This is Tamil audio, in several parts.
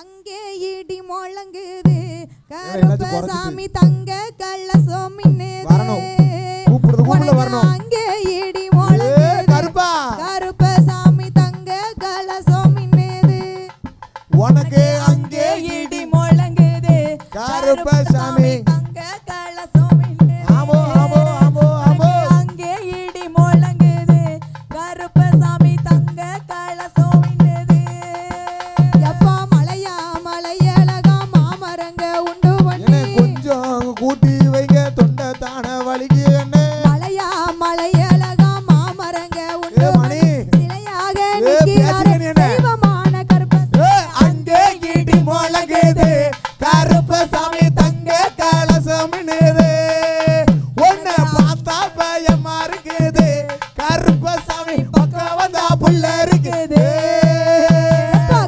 அங்கே இடி முழங்குது கருப்பசாமி தங்க கலசம் அங்கே இடி முழங்குது கருப்பசாமி தங்க கலசம் உனக்கு அங்கே இடி முழங்குது கருப்பசாமி தங்க கலசம் ஆமோ ஆமோ ஆமோ ஆமோ அங்கே இடி முழங்குது கருப்பசாமி தங்க கலசம் எப்பா மலையா மலையழகா மாமரங்க உண்டு பண்ணி கொஞ்சம் கூட்டி வைங்க தொண்டை தான வலிக்கு மலையா மலையழகா மாமரங்க உண்டு பண்ணி சிலையாக நிற்கிறாரே தெய்வமான கருப்பசாமி அங்கே இடி முழங்குது கருப்பசாமி தங்க கலசம் உன்னை பார்த்தா பயமா இருக்குது கருப்பசாமி பக்கம் வந்தா புள்ள இருக்குது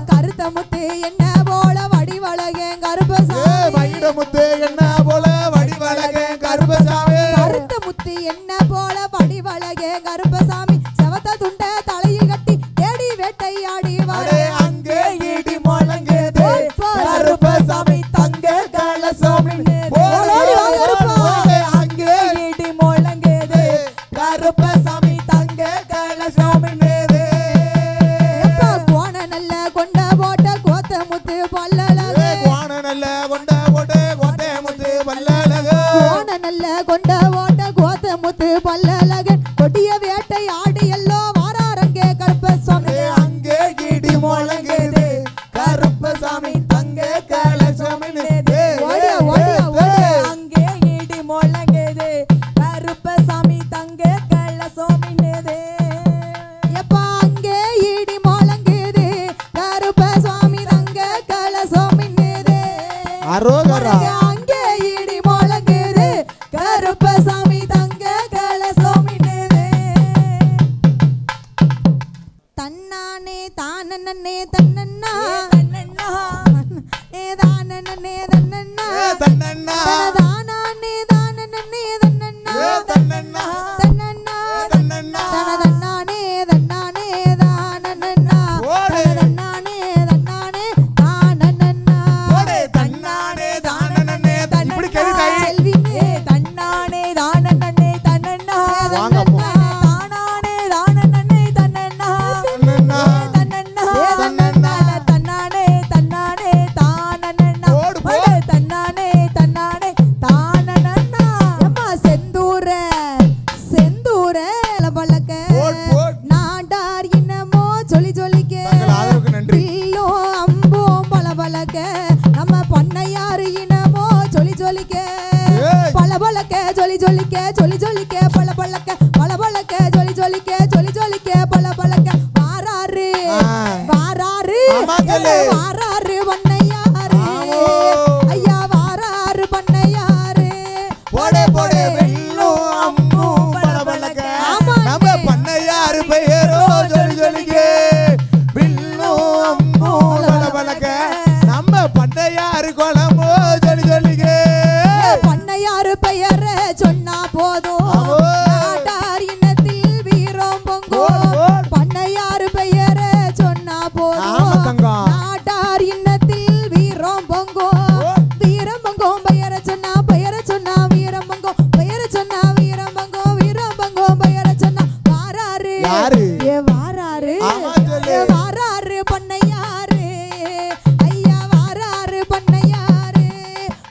கருத்த முத்து என்ன போல வடிவழகே கருப்பசாமி வைட முத்து என்ன போல வடிவழகே கருப்பசாமி கருத்த முத்து என்ன போல வடிவழகே கருப்பசாமி செவத்த துண்ட தலையில் கட்டி தேடி வேட்டையாடி வாடே அங்கே இடி முழங்குது கருப்பசாமி தங்க கலசம் அங்கே இடி முழங்குது கருப்பசாமி தங்க கலசம் கோண நல்ல கொண்ட போட்ட கோத்த முத்து பல்லழகு கோண நல்ல கொண்ட போட்டு கோட்டை முத்து பல்லழகு கோண நல்ல கொண்ட போட்ட கோத்த முத்து பல்லழகு கொடிய வேட்டை ஆடி எல்லோ வாராரங்கே கருப்பசாமி அங்கே இடி முழங்குது கருப்பசாமி தங்க கலசம் அங்கே இடி முழங்குது கருப்பசாமி தங்க கலசம் எப்பா அங்கே இடி முழங்குது கருப்பசாமி தங்க கலசம் அரோகரா அங்கே இடி முழங்குது கருப்பசாமி தங்க கலசம் தன்னானே தானன்னே தன்னன்னா தன்னன்னா தானன்னே தன்னன்னா தன்னன்னா தானானே தானன்னே தன்னன்னா தன்னன்னா தன்னன்னா தன்னன்னா தனதன்னானே தன்னானே தானன்னன்னா தனதன்னானே தன்னானே தானன்னன்னா ஓடே தன்னானே தானனனே இப்படி கேளுடா செல்வினே தன்னானே தானனனே தன்னன்னா வாங்க தானானே தானனனே தன்னன்னா தன்னன்னா தன்னன்னா தன்னன்னா தன்னானே தன்னானே தானனன்னா ஓடே தன்னானே தன்னானே தானனன்னா அம்மா செந்தூர செந்தூர பழக்க நாடார் இன்னமோ சொல்லி சொல்லிக்க ஆதரவுக்கு நன்றி பில்லோ அம்போ பளபளக்க நம்ம பண்ணையாரு இனமோ சொல்லி சொல்லிக்க பளபளக்க சொல்லி சொல்லிக்க சொல்லி சொல்லிக்க பளபளக்க பளபளக்க சொல்லி சொல்லிக்க சொல்லி சொல்லிக்க பளபளக்க வாராரு வாராரு வாராரு பண்ணையாரு ஐயா வாராரு பண்ணையாரு போடே போடே வெள்ளோ அம்பு பளபளக்க நம்ம பண்ணையாரு பெயரோ சொல்லி சொல்லிக்க வெள்ளோ அம்பு பளபளக்க நம்ம பண்ணையாரு குளமோ சொல்லி சொல்லிக்க பண்ணையாரு பெயர சொன்னா போதும் நாட்டார் இனத்தில் வீரம் பொங்கும் பண்ணையாரு பெயர சொன்னா போதும் நாட்டார் இனத்தில் வீரம் பொங்கும் வீரம் பொங்கும் பெயர சொன்னா வீரம் பொங்கும் பெயர சொன்னா வீரம் பொங்கும் வீரம் பொங்கும் பெயர சொன்னா வாராரு ஏ வாராரு ஏ வாராரு பண்ணையாரு ஐயா வாராரு பண்ணையாரு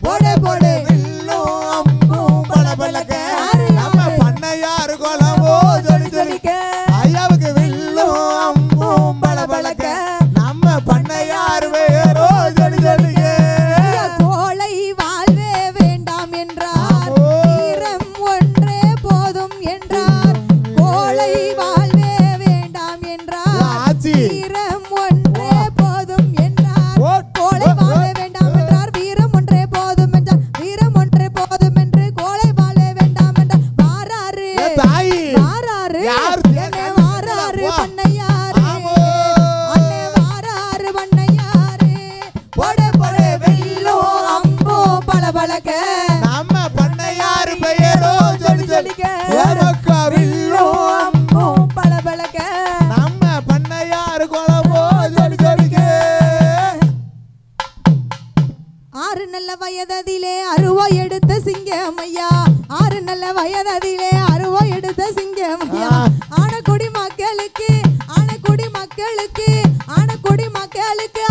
போடே போடே வெள்ளோ அம்பு பளபளக்க நம்ம பண்ணையாரு குளமோ சொல்லி சொல்லிக்க ஐயாவுக்கு வெள்ளோ அம்பு பளபளக்க நம்ம பண்ணையாரு பெயரோ சொல்லி சொல்லிக்க கோளை வாழ்வே வேண்டாம் என்றார் வீரம் ஒன்றே போதும் என்றார் கோளை வாழ்வே வேண்டாம் என்றார் வீரம் ஒன்றே போதும் என்றார் கோளை வாழ்வே வேண்டாம் என்றார் வீரம் ஒன்றே போதும் என்றார் வீரம் ஒன்றே போதும் என்று கோளை வாழ்வே வேண்டாம் என்றார் வாராரு வாராரு என்னை வாராரு பண்ணையாரு அண்ணே வாராரு பண்ணையாரு போடே போடே வெள்ளோ அம்போ பளபளக்க நம்ம பண்ணையாரு பெயரோ சொல்லி சொல்லிக்க வெள்ளோ அம்பு பளபளக்க நம்ம பண்ணையாரு குளமோ சொல்லி சொல்லிக்க ஆறு நல்ல வயததிலே அருவா எடுத்த சிங்கம் ஐயா 6 நல்ல வயததிலே அருவா எடுத்த சிங்கம் ஐயா ஆனக்குடி மக்களுக்கு ஆனக்குடி மக்களுக்கு ஆனக்குடி மக்களுக்கு